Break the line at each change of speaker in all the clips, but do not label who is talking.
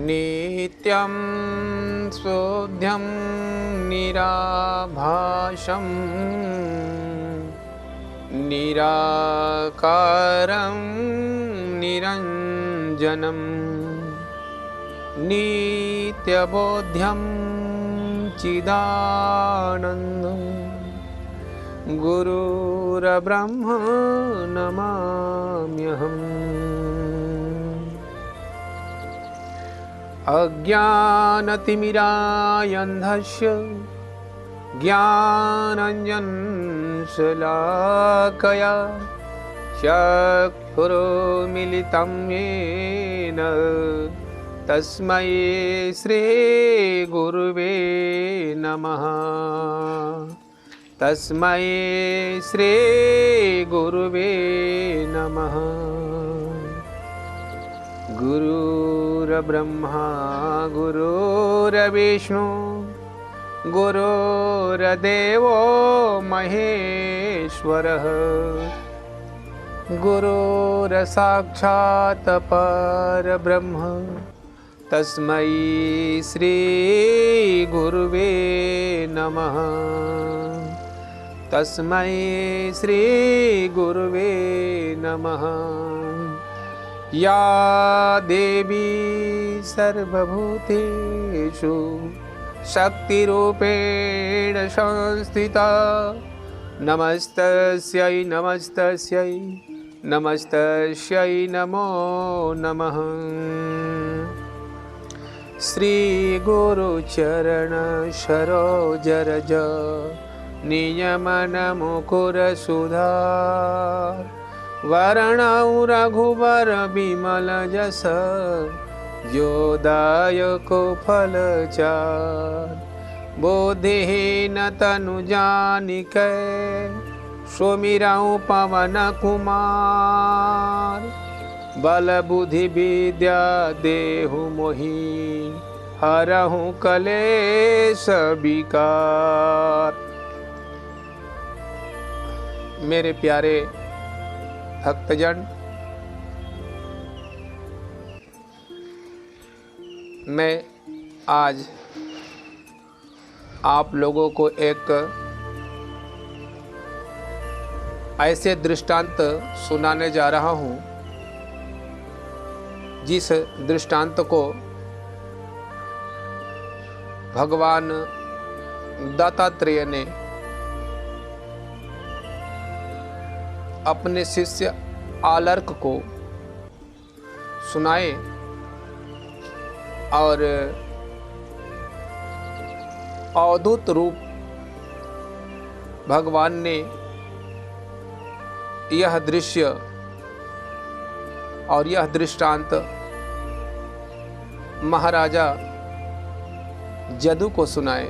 नित्यं शुद्धं निराभासं निराकारं निरञ्जनं नित्यबोध्यं चिदानन्दं गुरुर्ब्रह्मा नमाम्यहम्। अज्ञानतिमिरान्धस्य ज्ञानाञ्जनशलाकया चक्षुरुन्मीलितं येन तस्मै श्रीगुरुवे नमः। तस्मै श्रीगुरुवे नमः। गुरुर्ब्रह्मा गुरुर्विष्णु गुरुर्देवो महेश्वरः गुरुर्साक्षात् परब्रह्म तस्मै श्रीगुरुवे नमः। तस्मै श्रीगुरुवे नमः। या देवी सर्वभूतेषु शक्तिरूपेण संस्थिता नमस्तस्यै नमस्तस्यै नमस्तस्यै नमो नमः। श्रीगुरुचरण सरोजरज नियमन मुकुर सुधार वरणौ रघुवर बिमल जस जोदायको फलचार बोधिहीन तनु जानिकै सुमिरौ पवन कुमार बल बुद्धि विद्या देहु मोहि हरहु कलेश विकार। मेरे प्यारे भक्तजन, मैं आज आप लोगों को एक ऐसे दृष्टांत सुनाने जा रहा हूँ जिस दृष्टांत को भगवान दत्तात्रेय ने अपने शिष्य आलर्क को सुनाए और अवधूत रूप भगवान ने यह दृश्य और यह दृष्टांत महाराजा जदू को सुनाए।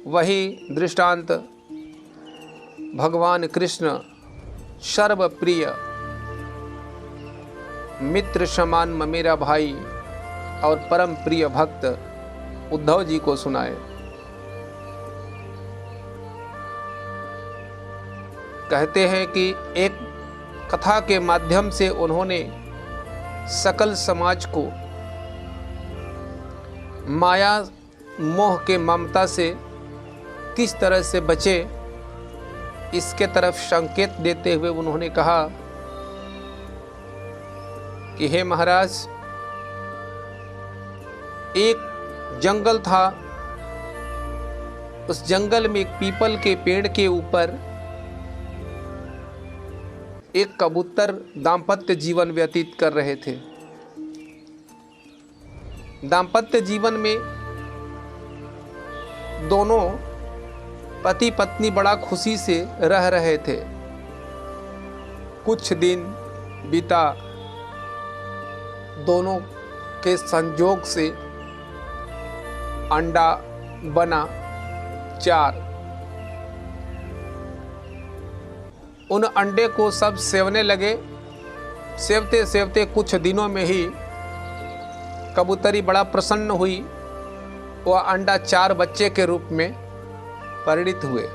वही दृष्टांत भगवान कृष्ण सर्वप्रिय मित्र समान मेरा भाई और परम प्रिय भक्त उद्धव जी को सुनाए। कहते हैं कि एक कथा के माध्यम से उन्होंने सकल समाज को माया मोह के ममता से किस तरह से बचे इसके तरफ संकेत देते हुए उन्होंने कहा कि हे महाराज, एक जंगल था, उस जंगल में एक पीपल के पेड़ के ऊपर एक कबूतर दाम्पत्य जीवन व्यतीत कर रहे थे। दाम्पत्य जीवन में दोनों पति पत्नी बड़ा खुशी से रह रहे थे। कुछ दिन बीता, दोनों के संजोग से अंडा बना 4। उन अंडे को सब सेवने लगे। सेवते सेवते कुछ दिनों में ही कबूतरी बड़ा प्रसन्न हुई वह अंडा 4 बच्चे के रूप में परिणित हुए।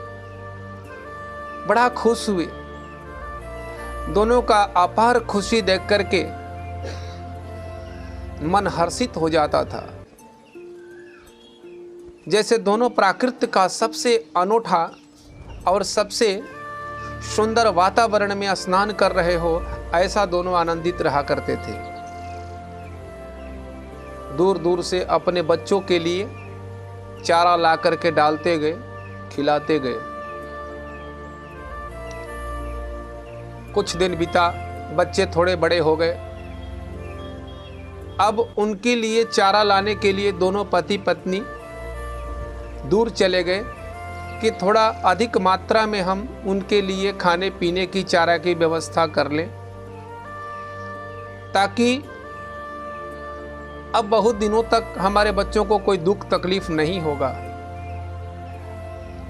बड़ा खुश हुए। दोनों का अपार खुशी देख करके मन हर्षित हो जाता था, जैसे दोनों प्राकृत का सबसे अनोखा और सबसे सुंदर वातावरण में स्नान कर रहे हो, ऐसा दोनों आनंदित रहा करते थे। दूर दूर से अपने बच्चों के लिए चारा ला करके डालते गए, खिलाते गए। कुछ दिन बीता, बच्चे थोड़े बड़े हो गए। अब उनके लिए चारा लाने के लिए दोनों पति पत्नी दूर चले गए कि थोड़ा अधिक मात्रा में हम उनके लिए खाने पीने की चारा की व्यवस्था कर लें, ताकि अब बहुत दिनों तक हमारे बच्चों को कोई दुख तकलीफ नहीं होगा।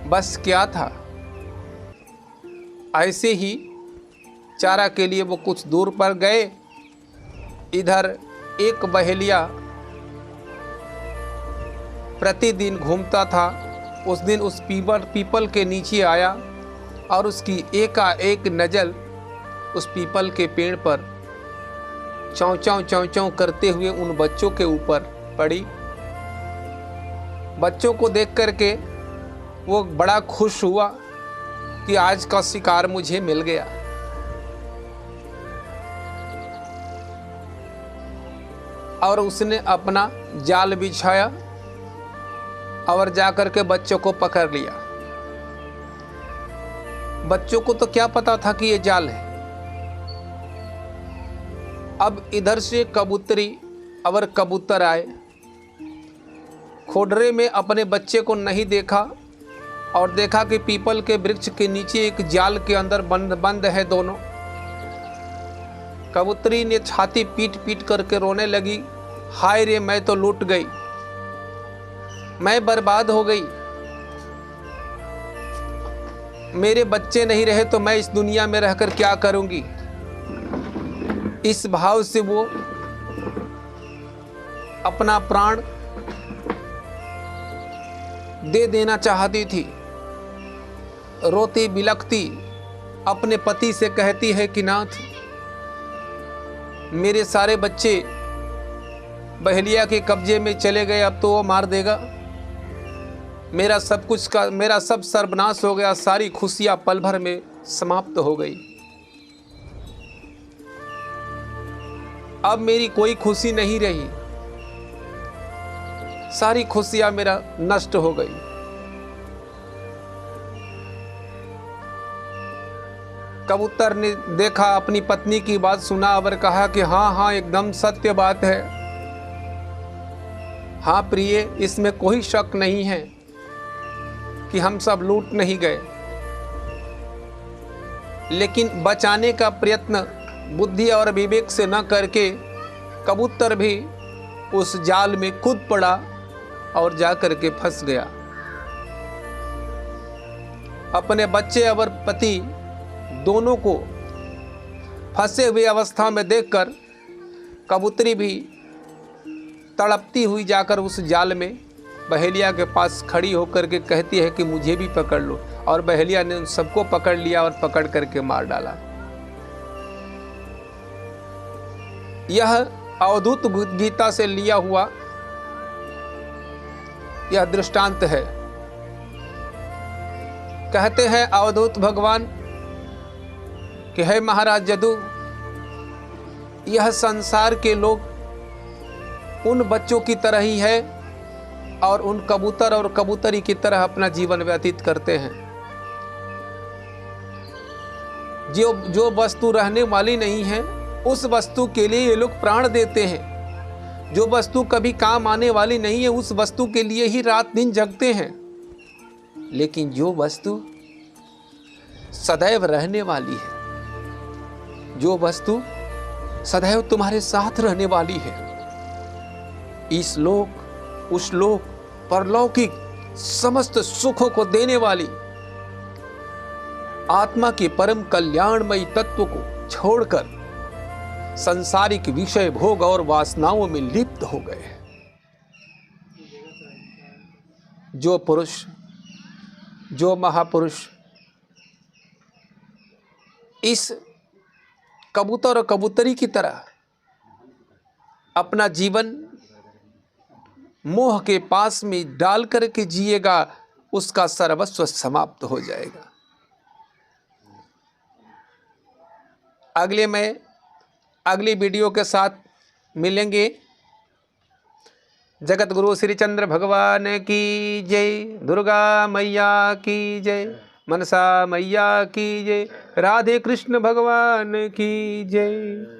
बस क्या था, ऐसे ही चारा के लिए वो कुछ दूर पर गए। इधर एक बहेलिया प्रतिदिन घूमता था। उस दिन उस पीपल के नीचे आया और उसकी एकाएक नज़र उस पीपल के पेड़ पर चौं चौं करते हुए उन बच्चों के ऊपर पड़ी। बच्चों को देख करके वो बड़ा खुश हुआ कि आज का शिकार मुझे मिल गया। और उसने अपना जाल बिछाया और जाकर के बच्चों को पकड़ लिया। बच्चों को तो क्या पता था कि ये जाल है। अब इधर से कबूतरी और कबूतर आए। खोडरे में अपने बच्चे को नहीं देखा और देखा कि पीपल के वृक्ष के नीचे एक जाल के अंदर बंद है दोनों। कबूतरी ने छाती पीट पीट करके रोने लगी, हाय रे, मैं तो लूट गई, मैं बर्बाद हो गई, मेरे बच्चे नहीं रहे तो मैं इस दुनिया में रहकर क्या करूंगी। इस भाव से वो अपना प्राण दे देना चाहती थी। रोती बिलखती अपने पति से कहती है कि नाथ, मेरे सारे बच्चे बहेलिया के कब्जे में चले गए, अब तो वो मार देगा। मेरा सब सर्वनाश हो गया, सारी खुशियां पल भर में समाप्त हो गई। अब मेरी कोई खुशी नहीं रही, सारी खुशियां मेरा नष्ट हो गई। कबूतर ने देखा, अपनी पत्नी की बात सुना और कहा कि हाँ, एकदम सत्य बात है। हाँ प्रिय, इसमें कोई शक नहीं है कि हम सब लूट नहीं गए, लेकिन बचाने का प्रयत्न बुद्धि और विवेक से न करके कबूतर भी उस जाल में कूद पड़ा और जाकर के फंस गया। अपने बच्चे और पति दोनों को फंसे हुए अवस्था में देखकर कबूतरी भी तड़पती हुई जाकर उस जाल में बहेलिया के पास खड़ी होकर के कहती है कि मुझे भी पकड़ लो। और बहेलिया ने उन सबको पकड़ लिया और पकड़ करके मार डाला। यह अवधूत गीता से लिया हुआ यह दृष्टांत है। कहते हैं अवधूत भगवान कि हे महाराज जदू, यह संसार के लोग उन बच्चों की तरह ही है और उन कबूतर और कबूतरी की तरह अपना जीवन व्यतीत करते हैं। जो वस्तु रहने वाली नहीं है, उस वस्तु के लिए ये लोग प्राण देते हैं। जो वस्तु कभी काम आने वाली नहीं है, उस वस्तु के लिए ही रात दिन जगते हैं। लेकिन जो वस्तु सदैव रहने वाली है, जो वस्तु सदैव तुम्हारे साथ रहने वाली है, इस लोक उस लोक परलौकिक समस्त सुखों को देने वाली आत्मा के परम कल्याणमयी तत्व को छोड़कर सांसारिक विषय भोग और वासनाओं में लिप्त हो गए। जो पुरुष, जो महापुरुष इस कबूतर और कबूतरी की तरह अपना जीवन मोह के पास में डाल करके जिएगा, उसका सर्वस्व समाप्त हो जाएगा। अगली वीडियो के साथ मिलेंगे। जगत गुरु श्री चंद्र भगवान की जय, दुर्गा मैया की जय, मनसा मैया की जय, राधे कृष्ण भगवान की जय।